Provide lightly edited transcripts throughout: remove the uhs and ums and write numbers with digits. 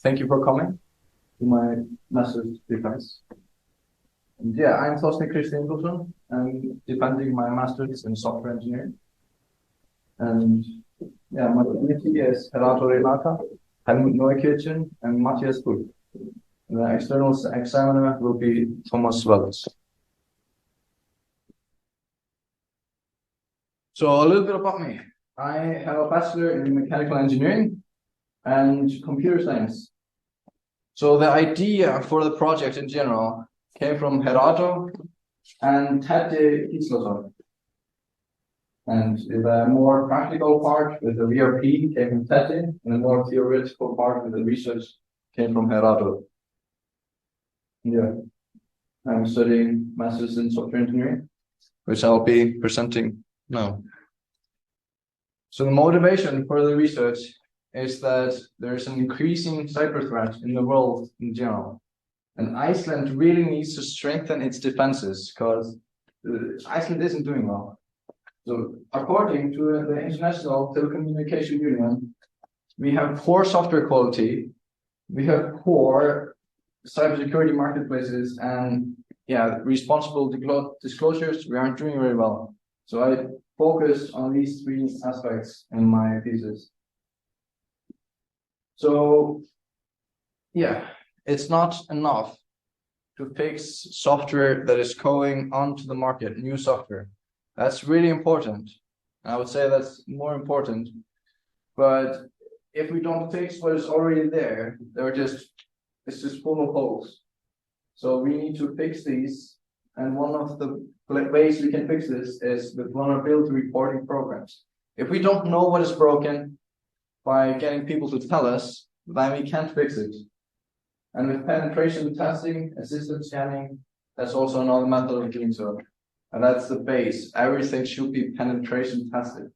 Thank you for coming to my master's defense. And yeah, I'm Þorsteinn Krstinn Ingólfsson. I'm defending my master's in software engineering. And yeah, my community is Gerardo Renata, Helmut Neukirchen, and Matthias Bull. The external examiner will be Thomas Welles. So a little bit about me. I have a bachelor in mechanical engineering and computer science. So the idea for the project in general came from Gerardo and Teddy Gislason. And the more practical part with the VRP came from Teddy, and the more theoretical part with the research came from Gerardo. Yeah, I'm studying Masters in Software Engineering, which I'll be presenting now. So the motivation for the research is that there's an increasing cyber threat in the world in general. And Iceland really needs to strengthen its defenses because Iceland isn't doing well. So according to the International Telecommunication Union, we have poor software quality, we have poor cybersecurity marketplaces, and yeah, responsible disclosures, we aren't doing very well. So I focused on these three aspects in my thesis. So yeah, it's not enough to fix software that is going onto the market, new software. That's really important. I would say that's more important. But if we don't fix what is already there, it's just full of holes. So we need to fix these. And one of the ways we can fix this is with vulnerability reporting programs. If we don't know what is broken by getting people to tell us, then we can't fix it. And with penetration testing and system scanning, that's also another method of doing so. And that's the base. Everything should be penetration tested.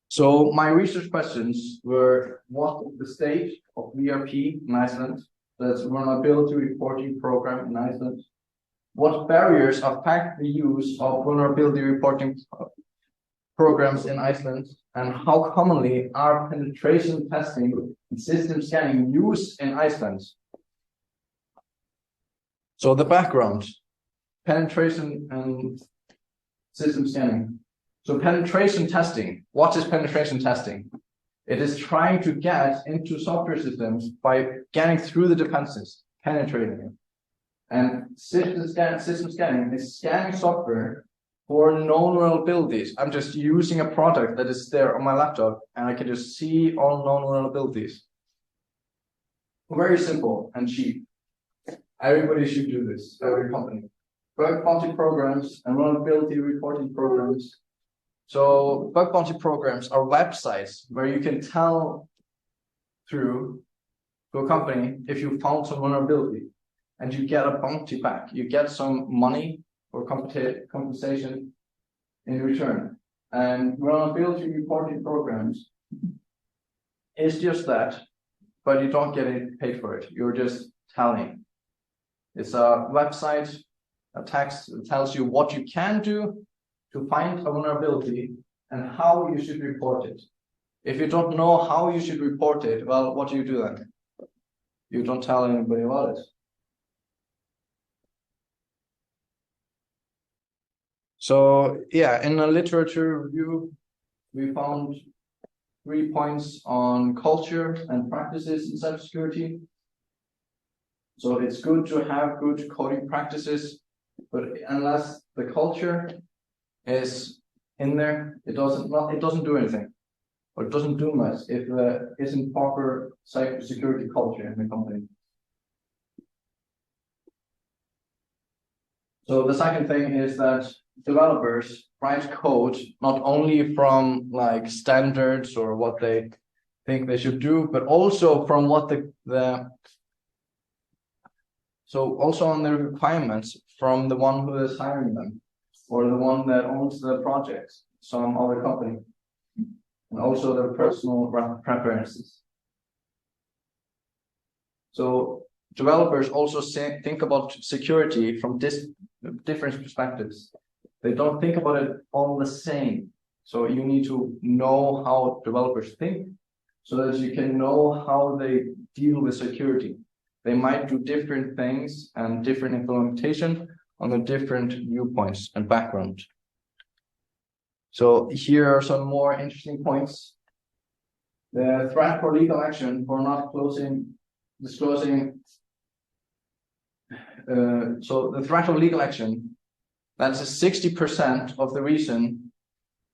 So my research questions were, what is the state of VRP in Iceland? That's vulnerability reporting program in Iceland. What barriers affect the use of vulnerability reporting programs in Iceland? And how commonly are penetration testing and system scanning used in Iceland? So the background, penetration and system scanning. So penetration testing, what is penetration testing? It is trying to get into software systems by getting through the defenses, penetrating it. And system scanning is scanning software for known vulnerabilities. I'm just using a product that is there on my laptop and I can just see all known vulnerabilities. Very simple and cheap. Everybody should do this, every company. Bug bounty programs and vulnerability reporting programs. So bug bounty programs are websites where you can tell through to a company if you found some vulnerability and you get a bounty back. You get some money or compensation in return. And vulnerability reporting programs is just that, but you don't get paid for it. You're just telling. It's a website, a text that tells you what you can do to find a vulnerability and how you should report it. If you don't know how you should report it, well, what do you do then? You don't tell anybody about it. So yeah, in a literature review, we found 3 points on culture and practices in cybersecurity. So it's good to have good coding practices, but unless the culture is in there, it doesn't do anything, or it doesn't do much if there isn't proper cybersecurity culture in the company. So the second thing is that developers write code not only from like standards or what they think they should do, but also from what so also on the requirements from the one who is hiring them, or the one that owns the project, some other company, and also their personal preferences. So developers also think about security from different perspectives. They don't think about it all the same. So you need to know how developers think so that you can know how they deal with security. They might do different things and different implementation on the different viewpoints and background. So here are some more interesting points. The threat for legal action for not disclosing. So the threat of legal action, that's 60% of the reason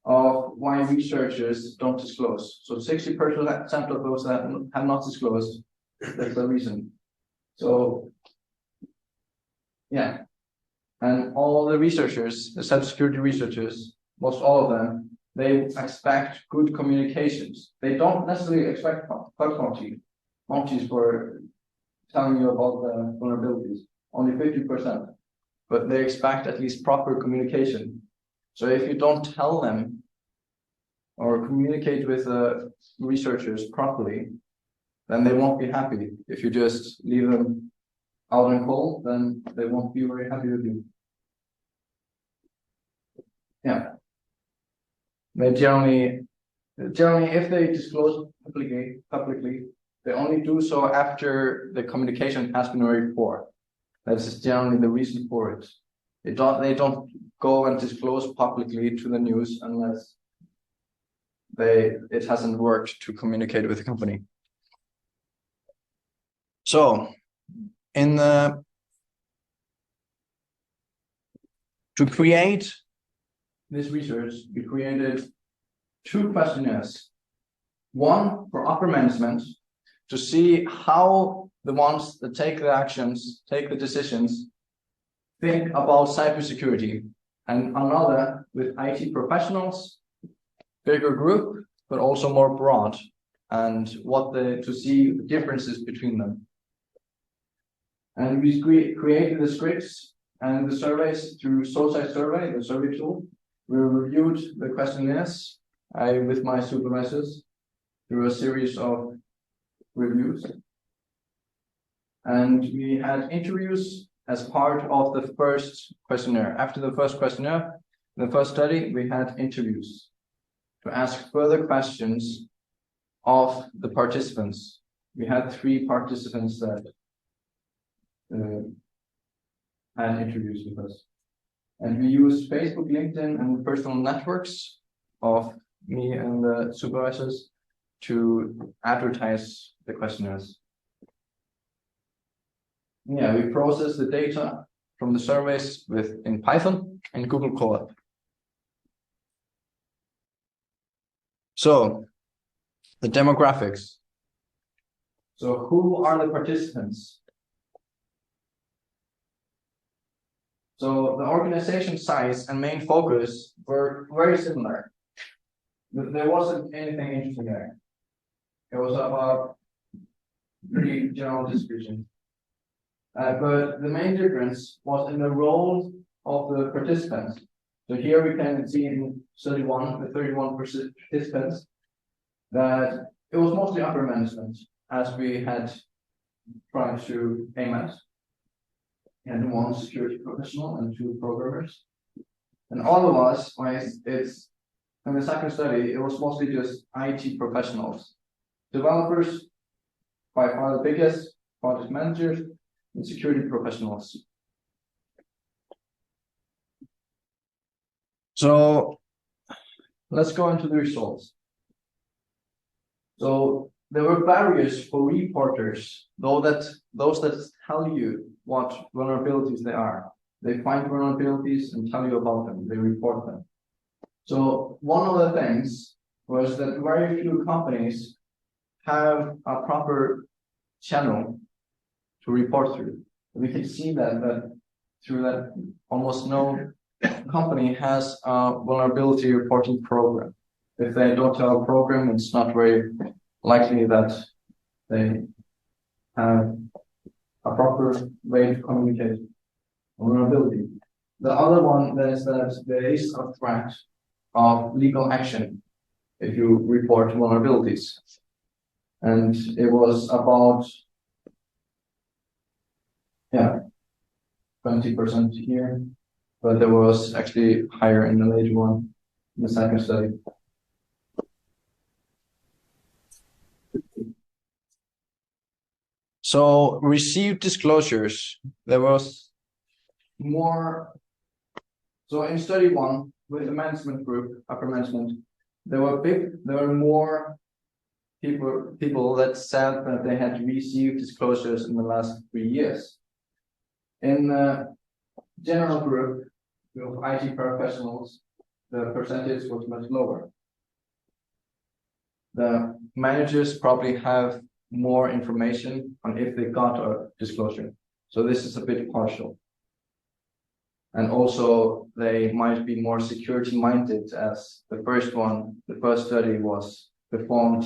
of why researchers don't disclose. So 60% of those that have not disclosed, that's the reason. So yeah, and all the researchers, the cybersecurity researchers, most all of them, they expect good communications. They don't necessarily expect bug bounties for telling you about the vulnerabilities, only 50%, but they expect at least proper communication. So if you don't tell them or communicate with the researchers properly, then they won't be happy. If you just leave them out in cold, then they won't be very happy with you. Yeah. They generally, if they disclose publicly, they only do so after the communication has been already before. That's generally the reason for it. They don't go and disclose publicly to the news unless it hasn't worked to communicate with the company. So, to create this research, we created 2 questionnaires. One for upper management to see how the ones that take the actions, take the decisions, think about cybersecurity, and another with IT professionals, bigger group, but also more broad, and to see the differences between them. And we created the scripts and the surveys through SoSci Survey, the survey tool. We reviewed the questionnaires with my supervisors through a series of reviews. And we had interviews as part of the first questionnaire. After the first questionnaire, the first study, we had interviews to ask further questions of the participants. We had 3 participants that had interviews with us. And we used Facebook, LinkedIn, and personal networks of me and the supervisors to advertise the questionnaires. Yeah, we process the data from the surveys in Python and Google Colab. So, the demographics. So, who are the participants? So, the organization size and main focus were very similar. There wasn't anything interesting there. It was about pretty general distribution. But the main difference was in the role of the participants. So here we can see in study 1, the 31 participants, that it was mostly upper management, as we had tried to aim at. And 1 security professional and 2 programmers. And all of us, in the second study, it was mostly just IT professionals. Developers, by far the biggest, project managers, and security professionals. So let's go into the results. So there were barriers for reporters, those that tell you what vulnerabilities they are. They find vulnerabilities and tell you about them. They report them. So one of the things was that very few companies have a proper channel to report through. We can see that through that almost no company has a vulnerability reporting program. If they don't have a program, it's not very likely that they have a proper way to communicate vulnerability. The other one is that there is a threat of legal action if you report vulnerabilities. And it was about 20% here, but there was actually higher in the later one, in the second study. So received disclosures, there was more. So in study 1 with the management group, upper management, there were more people that said that they had received disclosures in the last 3 years. In the general group of IT professionals, the percentage was much lower. The managers probably have more information on if they got a disclosure. So this is a bit partial. And also they might be more security minded, as the first study was performed.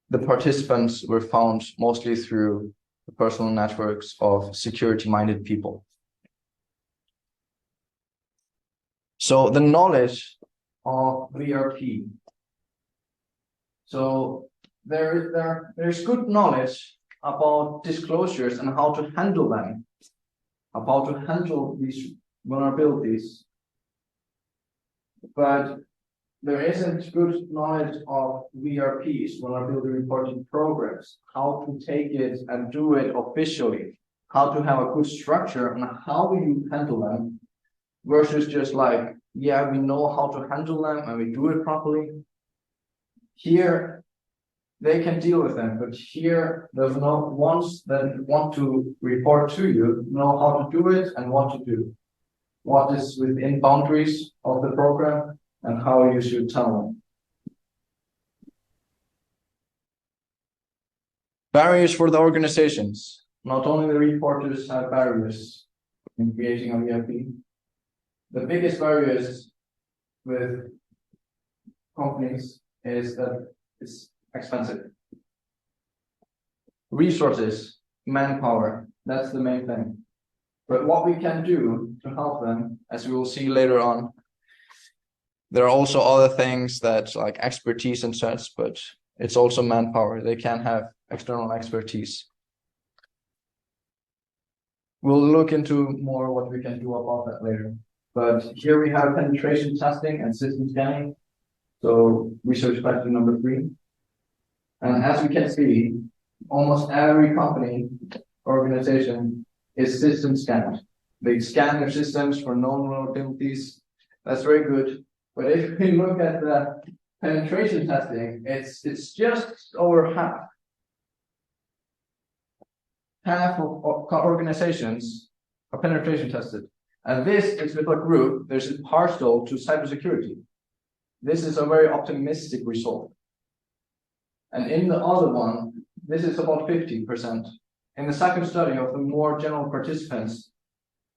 The participants were found mostly through the personal networks of security minded people. So the knowledge of VRP. So there's good knowledge about disclosures and how to handle them, how to handle these vulnerabilities. But there isn't good knowledge of VRPs, vulnerability reporting programs, how to take it and do it officially, how to have a good structure and how you handle them, versus just like, yeah, we know how to handle them and we do it properly. Here, they can deal with them, but here, there's no ones that want to report to you, know how to do it and what to do. What is within boundaries of the program and how you should tell them. Barriers for the organizations. Not only the reporters have barriers in creating a VRP. The biggest barriers with companies is that it's expensive. Resources, manpower, that's the main thing. But what we can do to help them, as we will see later on, there are also other things that like expertise and such, but it's also manpower. They can have external expertise. We'll look into more what we can do about that later. But here we have penetration testing and system scanning. So research question number 3. And as we can see, almost every company, organization is system scanned. They scan their systems for known vulnerabilities. That's very good. But if we look at the penetration testing, it's just over half. Half of organizations are penetration tested. And this is with a group that is partial to cybersecurity. This is a very optimistic result. And in the other one, this is about 50%. In the second study of the more general participants,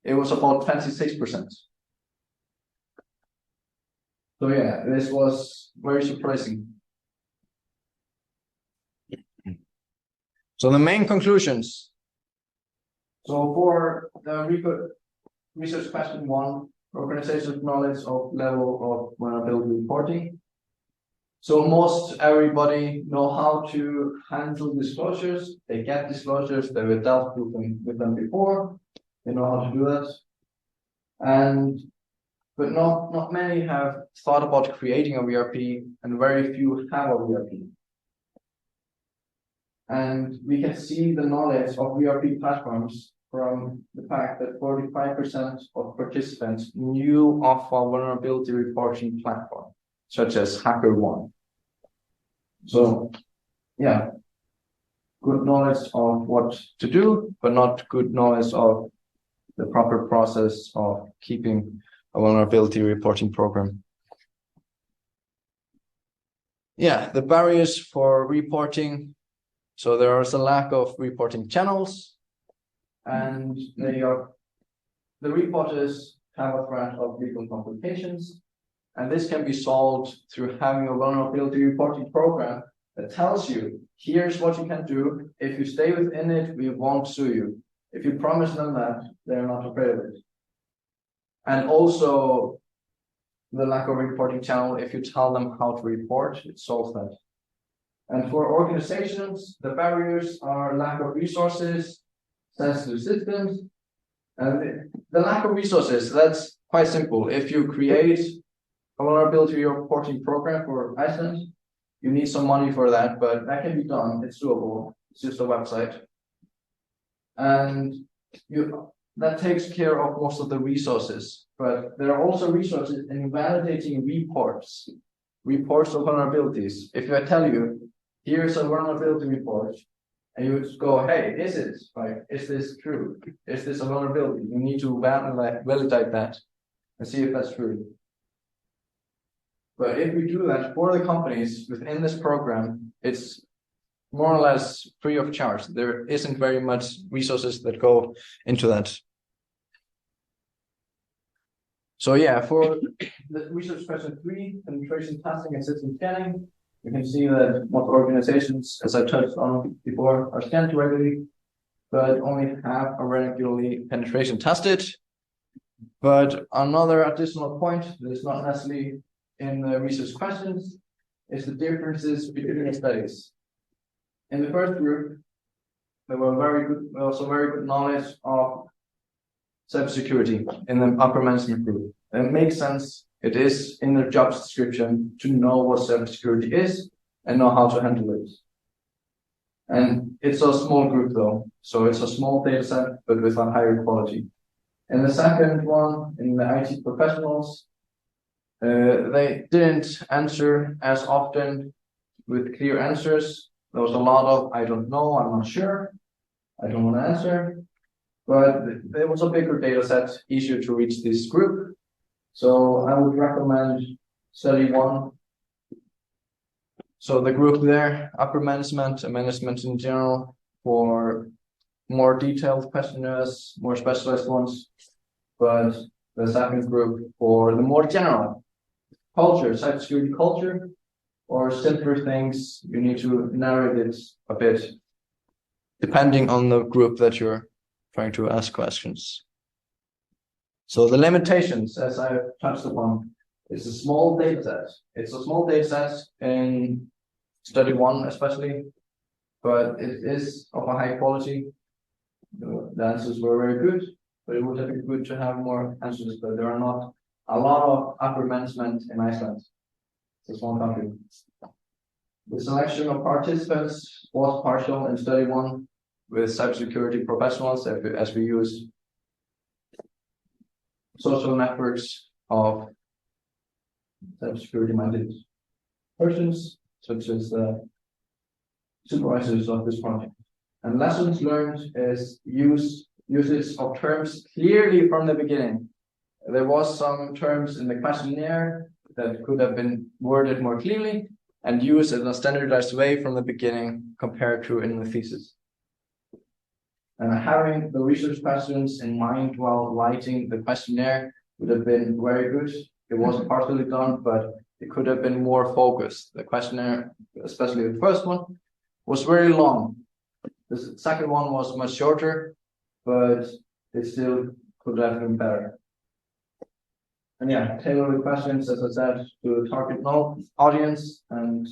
it was about 26%. So yeah, this was very surprising. So the main conclusions. So for the research question 1, organizational knowledge of level of vulnerability reporting. So most everybody know how to handle disclosures. They get disclosures. They were dealt with them before. They know how to do that. But not many have thought about creating a VRP, and very few have a VRP. And we can see the knowledge of VRP platforms from the fact that 45% of participants knew of a vulnerability reporting platform, such as HackerOne. So, yeah, good knowledge of what to do, but not good knowledge of the proper process of keeping a vulnerability reporting program. Yeah, the barriers for reporting. So there is a lack of reporting channels, and the reporters have a threat of legal complications. And this can be solved through having a vulnerability reporting program that tells you, here's what you can do. If you stay within it, we won't sue you. If you promise them that, they're not afraid of it. And also the lack of reporting channel, if you tell them how to report, it solves that. And for organizations, the barriers are lack of resources, sensitive systems, and the lack of resources, that's quite simple. If you create a vulnerability reporting program for Iceland, You need some money for that, but that can be done. It's doable. It's just a website. And that takes care of most of the resources. But there are also resources in validating reports of vulnerabilities. If I tell you, here's a vulnerability report, and you would go, hey, is this true? Is this a vulnerability? You need to validate that and see if that's true. But if we do that for the companies within this program, it's more or less free of charge. There isn't very much resources that go into that. So yeah, for the research question 3, penetration testing and system scanning, you can see that most organizations, as I touched on before, are scanned regularly, but only half are regularly penetration tested. But another additional point that is not necessarily in the research questions is the differences between the studies. In the first group, there were also very good knowledge of cybersecurity in the upper management group. And it makes sense. It is in the job description to know what cybersecurity is and know how to handle it. And it's a small group though, so it's a small data set, but with a higher quality. In the second one, in the IT professionals, they didn't answer as often with clear answers. There was a lot of, I don't know, I'm not sure, I don't want to answer. But there was a bigger data set, easier to reach this group. So I would recommend study 1. So the group there, upper management and management in general, for more detailed questionnaires, more specialized ones. But the second group for the more general culture, cybersecurity culture, or simpler things, you need to narrate it a bit, depending on the group that you're trying to ask questions. So the limitations, as I touched upon, is a small data set. It's a small data set in study 1 especially, but it is of a high quality. The answers were very good, but it would have been good to have more answers, but there are not a lot of upper management in Iceland. It's a small country. The selection of participants was partial in study 1 with cybersecurity professionals, as we use social networks of cybersecurity-minded persons, such as the supervisors of this project. And lessons learned is usage of terms clearly from the beginning. There was some terms in the questionnaire that could have been worded more clearly and used in a standardized way from the beginning compared to in the thesis. And having the research questions in mind while writing the questionnaire would have been very good. It was partially done, but it could have been more focused. The questionnaire, especially the first one, was very long. The second one was much shorter, but it still could have been better. And yeah, tailor the questions, as I said, to the target audience and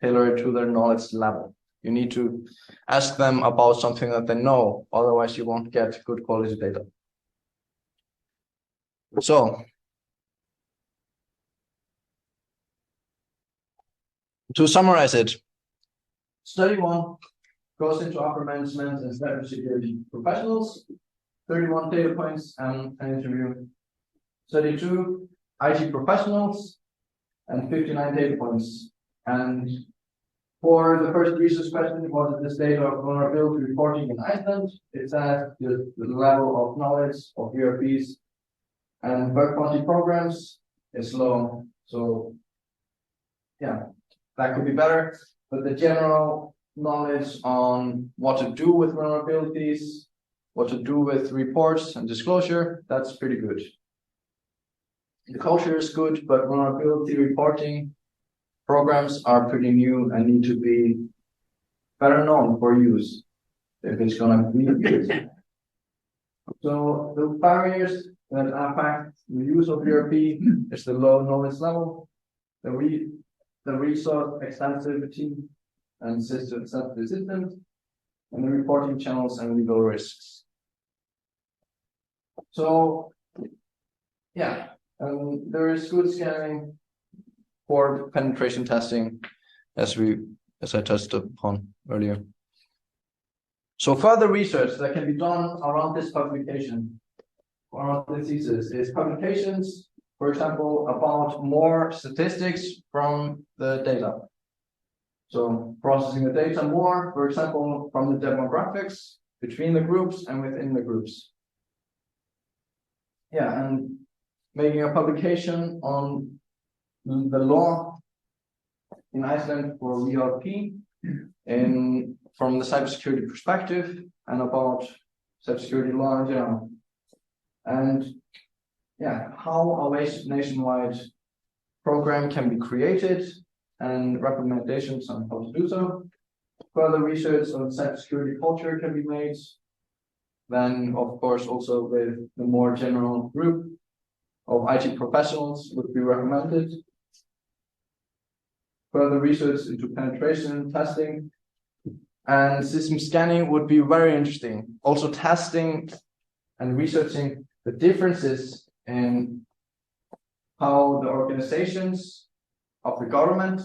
tailor it to their knowledge level. You need to ask them about something that they know, otherwise you won't get good quality data. So, to summarize it, study 1 goes into upper management and cybersecurity professionals, 31 data points and an interview. Study 2, IT professionals, and 59 data points. And for the first research question, what is the state of vulnerability reporting in Iceland? It's at the level of knowledge of ERPs and bug bounty programs is low. So yeah, that could be better. But the general knowledge on what to do with vulnerabilities, what to do with reports and disclosure, that's pretty good. The culture is good, but vulnerability reporting programs are pretty new and need to be better known for use if it's going to be used. So the barriers that affect the use of ERP is the low knowledge level, the resource extensivity and sensitive systems, and the reporting channels and legal risks. So yeah, there is good scanning for penetration testing, as I touched upon earlier. So further research that can be done around this publication, around the thesis, is publications, for example, about more statistics from the data. So processing the data more, for example, from the demographics between the groups and within the groups. Yeah, and making a publication on the law in Iceland for VRP from the cybersecurity perspective and about cybersecurity law in general. And yeah, how a nationwide program can be created and recommendations on how to do so. Further research on cybersecurity culture can be made. Then, of course, also with the more general group of IT professionals would be recommended. Further research into penetration testing and system scanning would be very interesting. Also testing and researching the differences in how the organizations of the government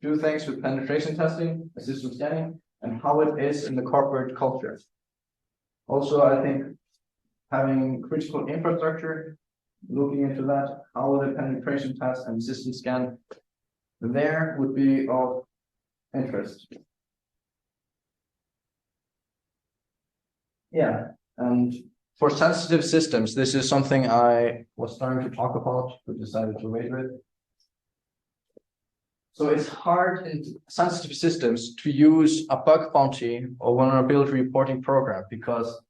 do things with penetration testing and system scanning and how it is in the corporate culture. Also, I think having critical infrastructure, looking into that, how the penetration test and system scan there would be of interest. Yeah, and for sensitive systems, this is something I was starting to talk about, but decided to wait with. So it's hard in sensitive systems to use a bug bounty or vulnerability reporting program, because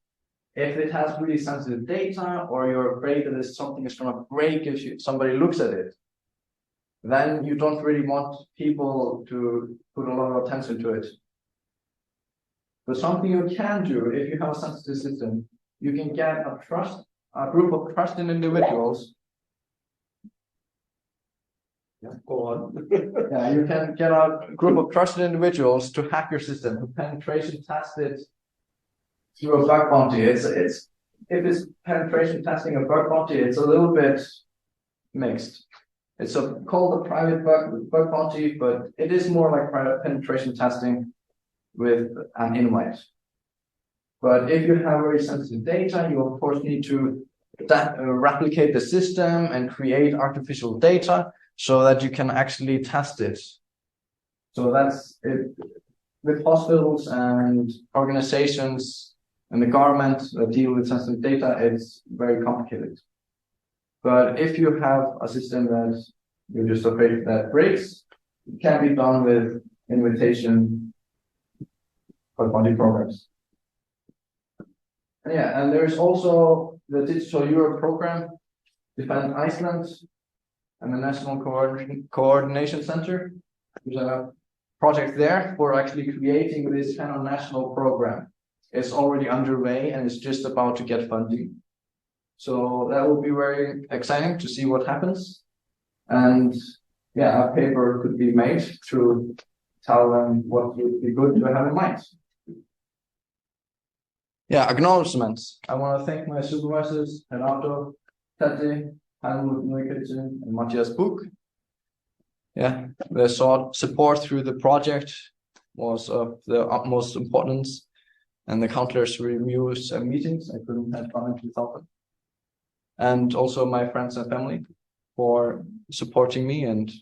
if it has really sensitive data, or you're afraid that something is going to break if somebody looks at it, then you don't really want people to put a lot of attention to it. But something you can do if you have a sensitive system, you can get a group of trusted individuals. Yeah, go on. Yeah, you can get a group of trusted individuals to hack your system, to penetration test it through a bug bounty. If it's penetration testing a bug bounty, it's a little bit mixed. It's called a private bug bounty, but it is more like private penetration testing with an invite. But if you have very sensitive data, you of course need to replicate the system and create artificial data so that you can actually test it. So that's it. With hospitals and organizations and the government that deal with sensitive data, it's very complicated. But if you have a system that you're just afraid that breaks, it can be done with invitation bug bounty programs. Yeah, and there's also the Digital Europe program, Defend Iceland, and the National Coordination Center. There's a project there for actually creating this kind of national program. It's already underway and it's just about to get funding. So that will be very exciting to see what happens. And yeah, a paper could be made to tell them what would be good to have in mind. Yeah, acknowledgements. I want to thank my supervisors, Renato, Tati, Helmut Neukirchen, and Matthias Buch. Yeah, their support through the project was of the utmost importance, and the countless reviews and meetings I couldn't have done without them. And also my friends and family for supporting me, and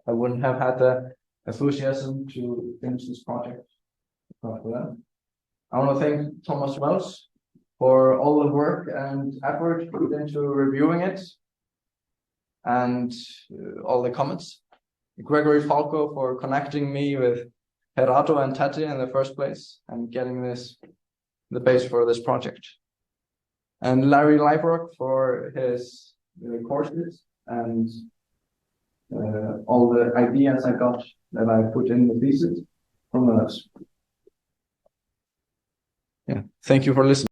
I wouldn't have had the enthusiasm to finish this project without them. I want to thank Thomas Wells for all the work and effort put into reviewing it and all the comments. Gregory Falco for connecting me with Herato and Tati in the first place and getting the base for this project. And Larry Leibrock for his courses and all the ideas I got that I put in the thesis from the notes. Yeah, thank you for listening.